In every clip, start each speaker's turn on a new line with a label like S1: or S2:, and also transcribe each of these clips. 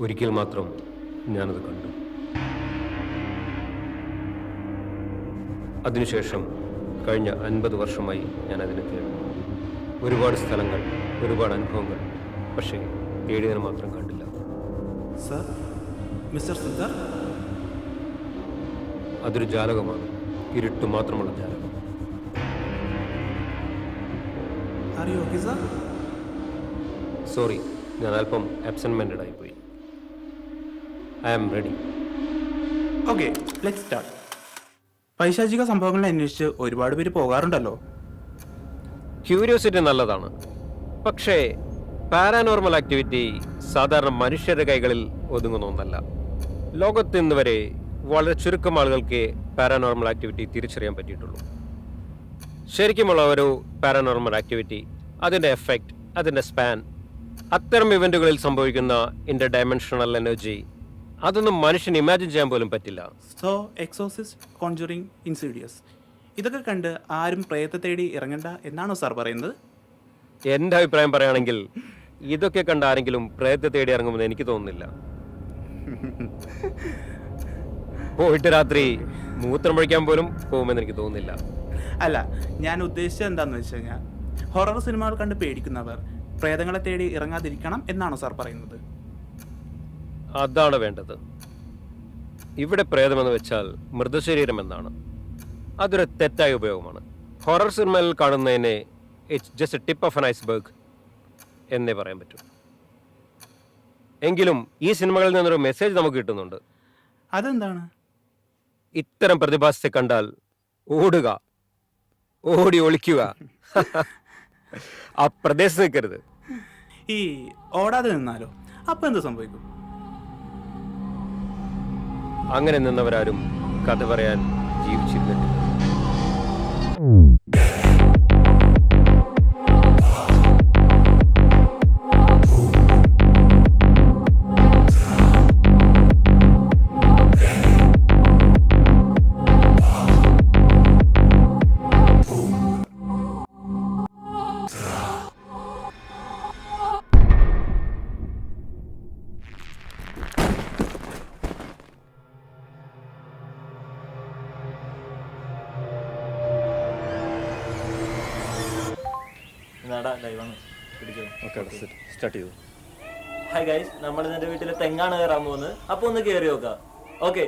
S1: ഒരിക്കൽ മാത്രം ഞാനത് കണ്ടു. അതിനുശേഷം കഴിഞ്ഞ 50 വർഷമായി ഞാൻ അതിനെ തേടുന്നു. ഒരുപാട് സ്ഥലങ്ങൾ, ഒരുപാട് അനുഭവങ്ങൾ, പക്ഷേ തേടിയതിന് മാത്രം കണ്ടില്ല.
S2: സർ, മിസ്റ്റർ സിദ്ധാർ,
S1: അതൊരു ജാലകമാണ്, ഇരുട്ട് മാത്രമുള്ള ജാലകം.
S2: Are you okay sir?
S1: Sorry, ഞാൻ അല്പം ആബ്സെന്റ് മൈൻഡഡ് ആയിപ്പോയി. I am ready.
S2: Okay, let's start. പൈശാചിക സംഭവങ്ങളെ അന്വേഷിച്ച് ഒരുപാട് പേര് പോകാറുണ്ടല്ലോ.
S1: ക്യൂരിയോസിറ്റി നല്ലതാണ്, പക്ഷേ പാരാനോർമൽ ആക്ടിവിറ്റി സാധാരണ മനുഷ്യരുടെ കൈകളിൽ ഒതുങ്ങുന്ന ഒന്നല്ല. ലോകത്ത് ഇന്ന് വരെ വളരെ ചുരുക്കം ആളുകൾക്ക് പാരാനോർമൽ ആക്ടിവിറ്റി തിരിച്ചറിയാൻ പറ്റിയിട്ടുള്ളൂ. ശരിക്കുമുള്ള ഒരു പാരാനോർമൽ ആക്ടിവിറ്റി, അതിൻ്റെ എഫക്റ്റ്, അതിൻ്റെ സ്പാൻ, അത്തരം ഇവൻറ്റുകളിൽ സംഭവിക്കുന്ന ഇൻ്റർ ഡയമെൻഷണൽ എനർജി, അതൊന്നും മനുഷ്യന് ഇമാജിൻ ചെയ്യാൻ പോലും പറ്റില്ല.
S2: സോ എക്സോസിസ്റ്റ്, കോൺജുറിങ്, ഇൻസിഡിയസ്, ഇതൊക്കെ കണ്ട് ആരും പ്രേതത്തെ തേടി ഇറങ്ങണ്ട എന്നാണോ സാർ പറയുന്നത്?
S1: എൻ്റെ അഭിപ്രായം പറയുകയാണെങ്കിൽ ഇതൊക്കെ കണ്ട ആരെങ്കിലും പ്രേതത്തെ തേടി ഇറങ്ങുമെന്ന് എനിക്ക് തോന്നുന്നില്ല. പോയിട്ട് രാത്രി മൂത്രം ഒഴിക്കാൻ പോലും പോകുമെന്ന് എനിക്ക് തോന്നുന്നില്ല.
S2: അല്ല, ഞാൻ ഉദ്ദേശിച്ചത് എന്താണെന്ന് വെച്ച് കഴിഞ്ഞാൽ ഹൊറർ സിനിമകൾ കണ്ട് പേടിക്കുന്നവർ പ്രേതങ്ങളെ തേടി ഇറങ്ങാതിരിക്കണം എന്നാണോ സാർ പറയുന്നത്?
S1: അതാണ് വേണ്ടത്. ഇവിടെ പ്രേതമെന്ന് വെച്ചാൽ മൃതശരീരം എന്നാണ്. അതൊരു തെറ്റായ ഉപയോഗമാണ്. ഹൊറർ സിനിമയിൽ കാണുന്നതിനെ it's just a tip of an iceberg എന്നേ പറയാൻ പറ്റൂ. എങ്കിലും ഈ സിനിമകളിൽ നിന്നൊരു മെസ്സേജ് നമുക്ക് കിട്ടുന്നുണ്ട്.
S2: അതെന്താണ്?
S1: ഇത്തരം പ്രതിഭാസത്തെ കണ്ടാൽ ഓടുക, ഓടി ഒളിക്കുക, ആ പ്രദേശത്ത് നിൽക്കരുത്.
S2: ഈ ഓടാതെ നിന്നാലോ, അപ്പം എന്ത് സംഭവിക്കും?
S1: അങ്ങനെ നിന്നവരാരും കഥ പറയാൻ ജീവിച്ചിരുന്നിട്ടില്ല.
S3: ഹായ് ഗൈസ്, നമ്മൾ നിന്റെ വീട്ടിലെ തെങ്ങാണ് കയറാൻ പോകുന്നത്. അപ്പൊ ഒന്ന് കയറി നോക്കാം. Okay.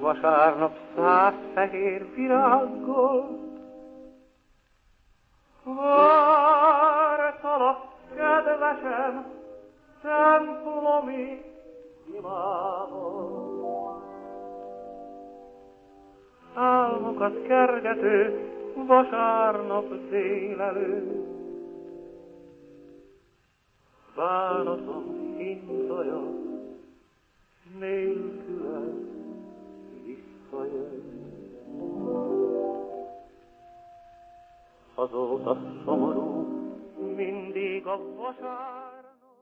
S4: Vasárnap 100 fehér virággal vártalak, kedvesem, templomi imával. Álmokat kergető vasárnap délelőtt, bánatom hintaja nélkülem visszajön. Azóta szomorú mindig a vasárnap.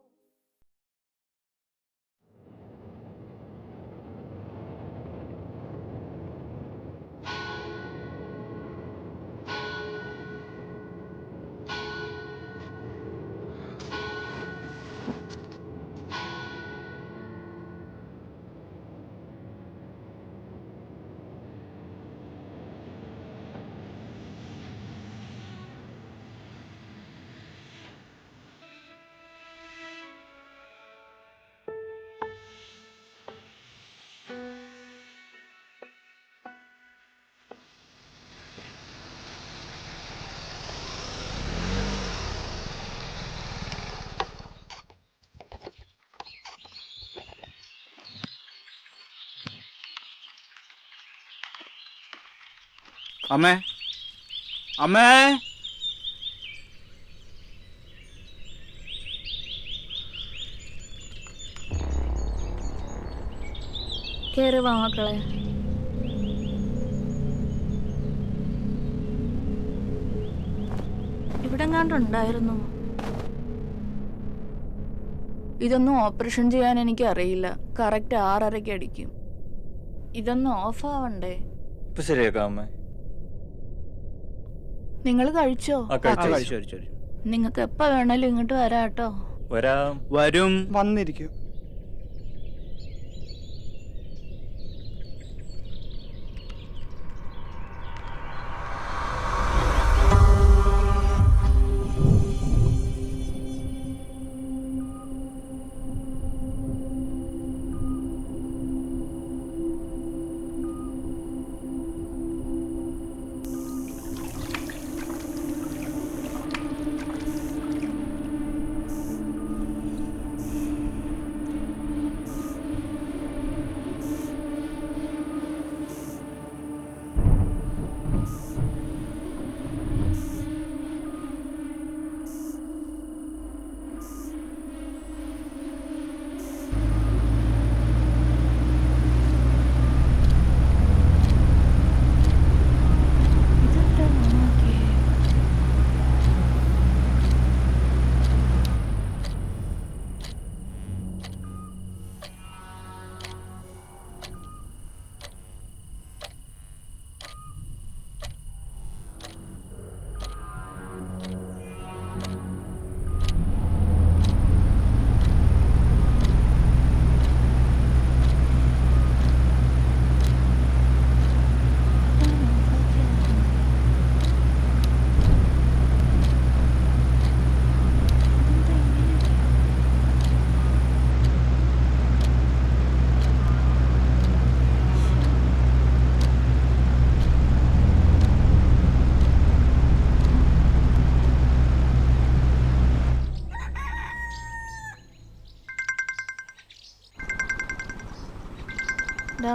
S2: അമ്മേ അമ്മേ
S5: കേറി വാ മക്കളെ. ഇവിടെ കണ്ടുണ്ടായിരുന്നു. ഇതൊന്നും ഓപ്പറേഷൻ ചെയ്യാൻ എനിക്ക് അറിയില്ല. കറക്റ്റ് 6:30 അടിക്കും. ഇതൊന്നും ഓഫ് ആവണ്ടേ?
S3: ഇപ്പൊ ശരിയാക്കാം അമ്മേ.
S5: നിങ്ങൾ കഴിച്ചോ?
S2: കഴിച്ചു.
S5: നിങ്ങൾക്ക് എപ്പ വേണേലും ഇങ്ങോട്ട് വരാട്ടോ.
S3: വരാം.
S2: വരും.
S6: വന്നിരിക്കും.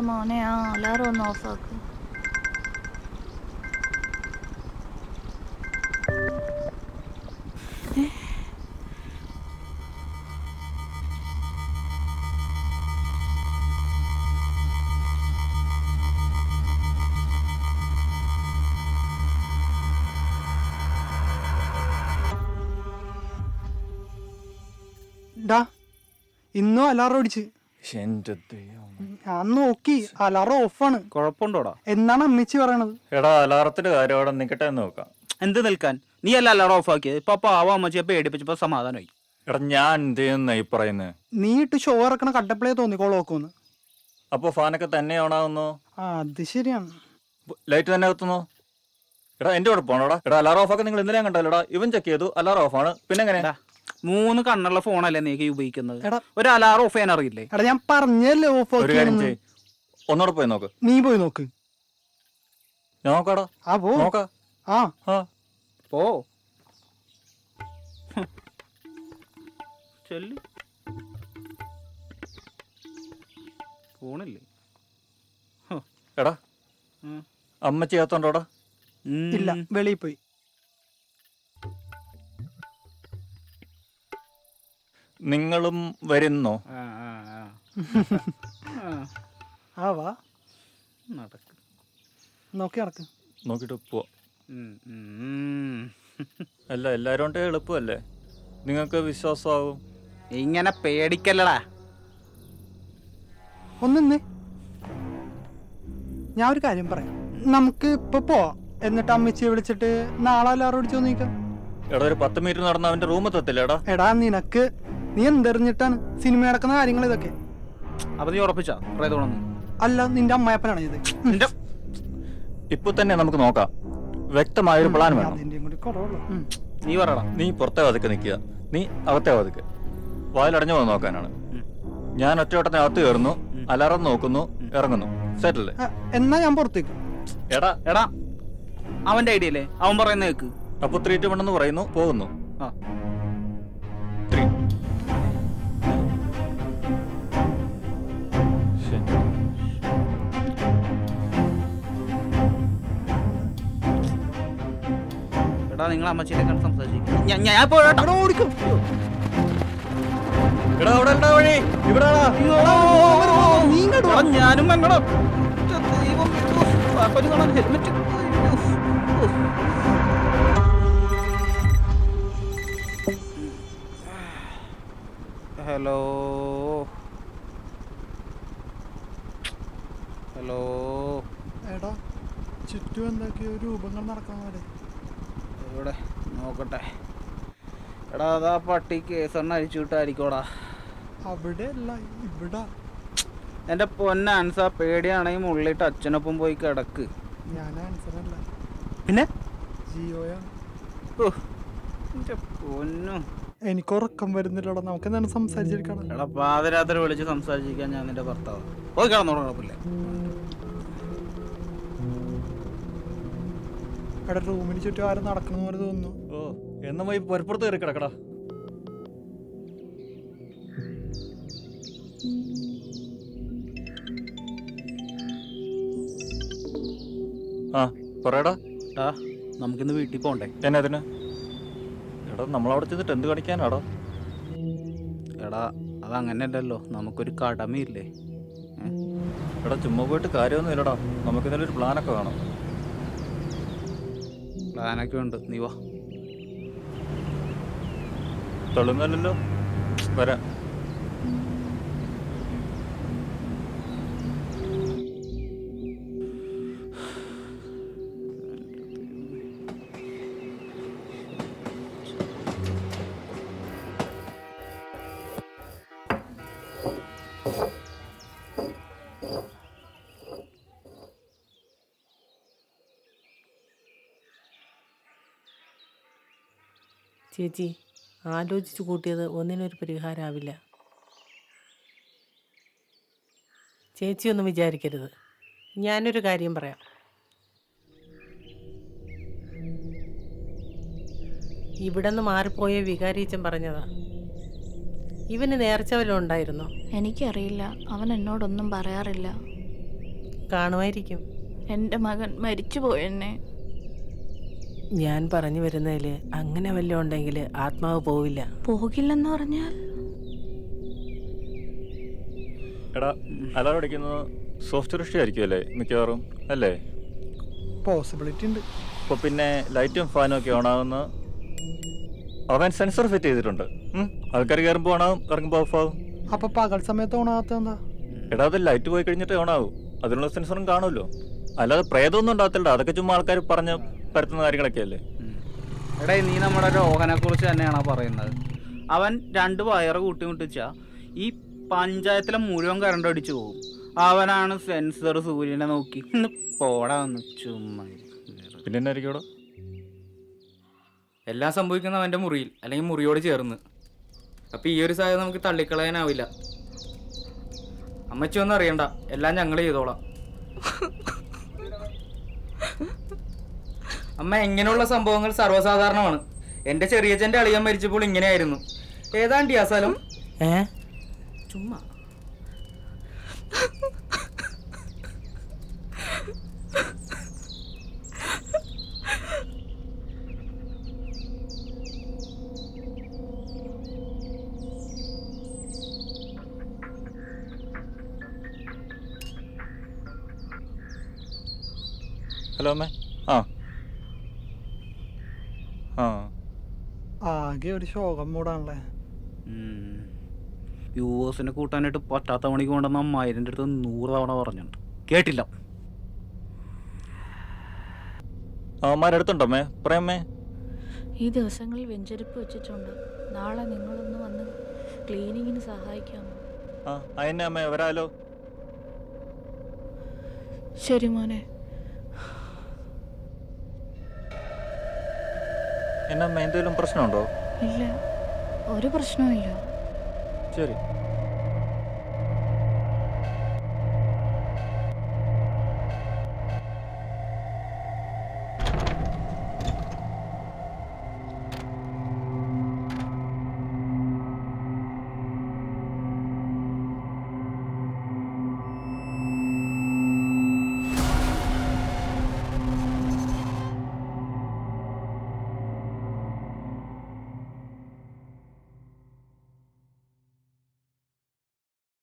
S5: മോനെ ആ അലാറം ഒന്ന് ഓഫാക്ക്.
S6: ഡാ ഇന്നും അലാറം അടിച്ച്.
S3: എന്റെ ദൈവം.
S6: ഞാൻ നോക്കി അലാറം ഓഫാണ്.
S2: കുഴപ്പമുണ്ടോടാ?
S6: എന്നാണ് അമ്മച്ചി പറയണത്?
S3: എടാ അലാറത്തിന്റെ കാര്യം അവിടെ നിൽക്കട്ടെ എന്ന് നോക്കാം.
S2: എന്ത് നിൽക്കാൻ? നീ അല്ല അലാറം ഓഫ് ആക്കിയത്. ഇപ്പൊ പാവ അമ്മച്ചിയെ പേടിപ്പിച്ചപ്പോ സമാധാനമായി.
S3: എടാ ഞാൻ എന്ത് ചെയ്യുന്ന ഈ പറയുന്നത്?
S6: നീ ഇട്ട് ഷോ ഇറക്കണ കട്ടപ്പളേ തോന്നിക്കോളോക്കോന്ന്.
S3: അപ്പൊ ഫാനൊക്കെ തന്നെ ഓണാവുന്നു,
S6: അത് ശരിയാണ്.
S3: ലൈറ്റ് തന്നെ കത്തുന്നു. എടാ എന്റെ കുഴപ്പമാണോടാ? എടാ അലാറം ഓഫ് ആക്കാൻ നിങ്ങൾ എന്തിനാ കണ്ടല്ലോടാ? ഇവൻ ചെക്ക് ചെയ്തു അലാറം ഓഫാണ്. പിന്നെ എങ്ങനെയാ?
S2: 3 കണ്ണുള്ള ഫോണല്ലേ നീ ഉപയോഗിക്കുന്നത്?
S6: എടാ
S2: ഒരു അലാറം ഓഫ് ചെയ്യാൻ അറിയില്ലേ?
S6: എടാ ഞാൻ പറഞ്ഞല്ലേ ഓഫ്
S3: ഒരു കാര്യം
S6: ആക്കി.
S3: ചെയ്യ്, ഒന്നോടെ പോയി നോക്ക്.
S6: നീ പോയി നോക്ക്.
S3: ഞാൻ നോക്കാടാ.
S6: ആ പോ.
S3: നോക്കാ.
S6: ആ
S3: ആ
S2: പോ ചെല്ലു. ഫോണില്ലേ?
S3: എടാ അമ്മ ചെയ്യാത്തോണ്ടോടാ?
S6: ഇല്ല, വെളിയിൽ പോയി.
S3: നിങ്ങളും വരുന്നോ?
S6: ആ വാ,
S2: നടക്ക്.
S6: നോക്കി നടക്ക്.
S3: നോക്കിട്ട് പോവാ. അല്ല എല്ലാരും കൊണ്ട് എളുപ്പമല്ലേ, നിങ്ങൾക്ക് വിശ്വാസമാവും.
S2: ഇങ്ങനെ പേടിക്കല്ലടാ.
S6: ഒന്നിന്ന് ഞാൻ ഒരു കാര്യം പറയാം. നമുക്ക് ഇപ്പൊ പോവാം, എന്നിട്ട് അമ്മച്ചിയെ വിളിച്ചിട്ട് നാളെ അലാറം അടിച്ചു നോക്കാം.
S3: എടാ ഒരു 10 മീറ്റർ നടന്ന അവന്റെ റൂമ് എത്തത്തില്ലേടാ?
S6: എടാ നിനക്ക് നീ എന്തെറിഞ്ഞിട്ടാണ് സിനിമ നടക്കുന്ന കാര്യങ്ങൾ ഇതൊക്കെ?
S2: അപ്പൊ നീ ഉറപ്പിച്ചാ പ്രേതമാണെന്ന്?
S6: അല്ല, നിന്റെ അമ്മായപ്പനാണ് ഇത്.
S2: നിന്റെ
S3: ഇപ്പൊ തന്നെ നമുക്ക് നോക്കാം. വ്യക്തമായൊരു പ്ലാൻ വേണം.
S6: അതിന്റെയും കൂടി കുറവുള്ളൂ.
S2: നീ പറയടാ.
S3: നീ പുറത്തെ വാതിക്ക് നിൽക്കുക, നീ അകത്തെ വാതിക്ക്. വാതിലടഞ്ഞു പോകാൻ നോക്കാനാണ്. ഞാൻ ഒറ്റവട്ടത്തിന് അകത്ത് കയറുന്നു, അലാറം നോക്കുന്നു, ഇറങ്ങുന്നു. സെറ്റല്ലേ?
S6: എന്നാ ഞാൻ പുറത്തേക്ക്.
S3: എടാ
S2: എടാ അവന്റെ ഐഡിയ അല്ലേ, അവൻ പറയുന്ന കേക്ക്.
S3: അപ്പൊ 3, 2, 1 എന്ന് പറയുന്നു, പോകുന്നു.
S2: ആ
S3: 3.
S2: എടാ നിങ്ങൾ അമ്മച്ചിനെ കണ്ട് സംസാരിക്കും. ഞാൻ പോരാട്ടോ.
S6: ഓടിക്കും.
S3: എടാ അവിടെ ഉണ്ടാ വഴി ഇവിടെ
S6: നീ ഇങ്ങോട്ട് വാ.
S2: ഞാനും വന്നടാ. ദൈവം, പാപ്പന് കാണാൻ ഹെൽമെറ്റ്. Hello hello.
S6: എടാ ചുറ്റും എന്തൊക്കെയോ രൂപങ്ങൾ നടക്കാതെ.
S2: ഇവിടെ നോക്കട്ടെ. എടാ അതാ പട്ടി കേസെണ്ണ അഴിച്ചു വിട്ടായിരിക്കോടാ.
S6: അവിടെ അല്ല ഇവിടെ.
S2: എൻ്റെ പൊന്നാൻസ, പേടിയാണെങ്കിൽ മുള്ളിട്ട് അച്ഛനൊപ്പം പോയി കിടക്ക്.
S6: ഞാൻ ആൻസർ അല്ല,
S2: പിന്നെ
S6: ജിയോയാ.
S2: എൻ്റെ പൊന്നു.
S6: എനിക്ക് ഉറക്കം വരുന്നില്ലടാ, നമുക്ക് എന്താണ് സംസാരിച്ചിരിക്കണം.
S2: എടാ പാതിരാത്രി വിളിച്ച് സംസാരിച്ചിരിക്കാൻ ഞാൻ നിന്റെ ഭർത്താവ്. പോയി കിടന്നോടപ്പില്ല.
S6: എടാ റൂമിന് ചുറ്റും ആരും നടക്കുന്ന പോലെ തോന്നുന്നു.
S3: ഓ എന്നാ പോയി പുറപ്പുറത്ത് കയറി കിടക്കടാ. ആ പറയടാ.
S2: എടാ നമുക്കിന്ന് വീട്ടിൽ പോണ്ടേ?
S3: എന്നെ അതിന് എടാ നമ്മളവിടെ ചെന്നിട്ട് എന്ത് കാണിക്കാനാടാ?
S2: എടാ അതങ്ങനെയല്ലല്ലോ, നമുക്കൊരു കടമയില്ലേ?
S3: എടാ ചുമ്മാ പോയിട്ട് കാര്യമൊന്നും ഇല്ലടാ, നമുക്ക് ഇന്നലെ ഒരു പ്ലാനൊക്കെ വേണം.
S2: പ്ലാനൊക്കെ ഉണ്ട്, നീ വാ.
S3: തള്ളുന്നല്ലോ, വരാം.
S7: ചേച്ചി ആലോചിച്ച് കൂട്ടിയത് ഒന്നിനൊരു പരിഹാരമാവില്ല. ചേച്ചിയൊന്നും വിചാരിക്കരുത്. ഞാനൊരു കാര്യം പറയാം. ഇവിടെ നിന്ന് മാറിപ്പോയ വികാരീച്ചൻ പറഞ്ഞതാ. ഇവന് നേർച്ച വല്ലതും ഉണ്ടായിരുന്നോ?
S5: എനിക്കറിയില്ല, അവൻ എന്നോടൊന്നും പറയാറില്ല.
S7: കാണുമായിരിക്കും.
S5: എൻ്റെ മകൻ മരിച്ചു പോയെന്നെ.
S7: ഞാൻ പറഞ്ഞു വരുന്നതിൽ അങ്ങനെ വല്ലതും ഉണ്ടെങ്കിൽ ആത്മാവ് പോവില്ല.
S5: പോകില്ലെന്ന് പറഞ്ഞാൽ
S3: എടാ അലാറം അടിക്കുന്നത് സോഫ്റ്റ് ദൃഷ്ടി ആയിരിക്കുമല്ലേ മിക്കവാറും, അല്ലേ?
S6: പോസിബിലിറ്റി ഉണ്ട്.
S3: അപ്പോൾ പിന്നെ ലൈറ്റും ഫാനും ഒക്കെ ഓണാവുന്ന അവൻ സെൻസർ ഫിറ്റ് ചെയ്തിട്ടുണ്ട്. ആൾക്കാർ കയറുമ്പോൾ ഓണാവും, ഇറങ്ങുമ്പോൾ ഓഫ് ആവും.
S6: അപ്പൊ പകൽ സമയത്ത് ഓണാകാത്ത എന്താ?
S3: എടാ അത് ലൈറ്റ് പോയി കഴിഞ്ഞിട്ട് ഓണാവും, അതിനുള്ള സെൻസറും കാണുമല്ലോ. അല്ലാതെ പ്രേതമൊന്നും ഉണ്ടാകത്തില്ല, അതൊക്കെ ചുമ്മാ ആൾക്കാർ പറഞ്ഞ് പരത്തുന്ന കാര്യങ്ങളൊക്കെ അല്ലേ.
S2: എടാ നീ നമ്മുടെ രോഹനെ കുറിച്ച് തന്നെയാണോ പറയുന്നത്? അവൻ 2 വയറ് കൂട്ടിമുട്ടിച്ചാ ഈ പഞ്ചായത്തിലെ മുഴുവൻ കറണ്ട് അടിച്ചു പോകും. അവനാണ് സെൻസർ സൂര്യനെ നോക്കി പോടാ വന്ന് ചുമ്മാ.
S3: പിന്നെ എന്നാ ആയിരിക്കും?
S8: എല്ലാം സംഭവിക്കുന്ന അവൻ്റെ മുറിയിൽ അല്ലെങ്കിൽ മുറിയോട് ചേർന്ന്. അപ്പം ഈ ഒരു സാധ്യത നമുക്ക് തള്ളിക്കളയാനാവില്ല. അമ്മച്ചി ഒന്നും അറിയണ്ട, എല്ലാം ഞങ്ങൾ ചെയ്തോളാം. അമ്മ, ഇങ്ങനെയുള്ള സംഭവങ്ങൾ സർവ്വസാധാരണമാണ്. എൻ്റെ ചെറിയച്ഛൻ്റെ അളിയൻ മരിച്ചപ്പോൾ ഇങ്ങനെയായിരുന്നു. ഏതാണ്ടി ആ സ്ഥലം? ചുമ്മാ
S3: ഹലോ അമ്മേ. ആ ആ
S6: ആകെ ഒരു ശോകം മൂടാണല്ലേ.
S2: യുഎസിനെ കൂട്ടാനായിട്ട് പറ്റാത്ത മണിക്ക് കൊണ്ടുവന്ന അമ്മായിരൻ്റെ അടുത്ത് 100 തവണ പറഞ്ഞിട്ടുണ്ട്, കേട്ടില്ല.
S3: അമ്മമാരെടുത്തുണ്ടോ അമ്മേ? പറയാമ്മേ.
S5: ഈ ദിവസങ്ങളിൽ വെഞ്ചരിപ്പ് വെച്ചിട്ടുണ്ട്. നാളെ നിങ്ങളൊന്ന് വന്ന് ക്ലീനിങ്ങിന് സഹായിക്കാമോ?
S3: ആ അതിനെ അമ്മേ വരാലോ.
S5: ശരി മോനെ.
S3: എന്നാ അമ്മ എന്തെങ്കിലും പ്രശ്നമുണ്ടോ?
S5: ഇല്ല, ഒരു പ്രശ്നവും ഇല്ല.
S3: ശരി.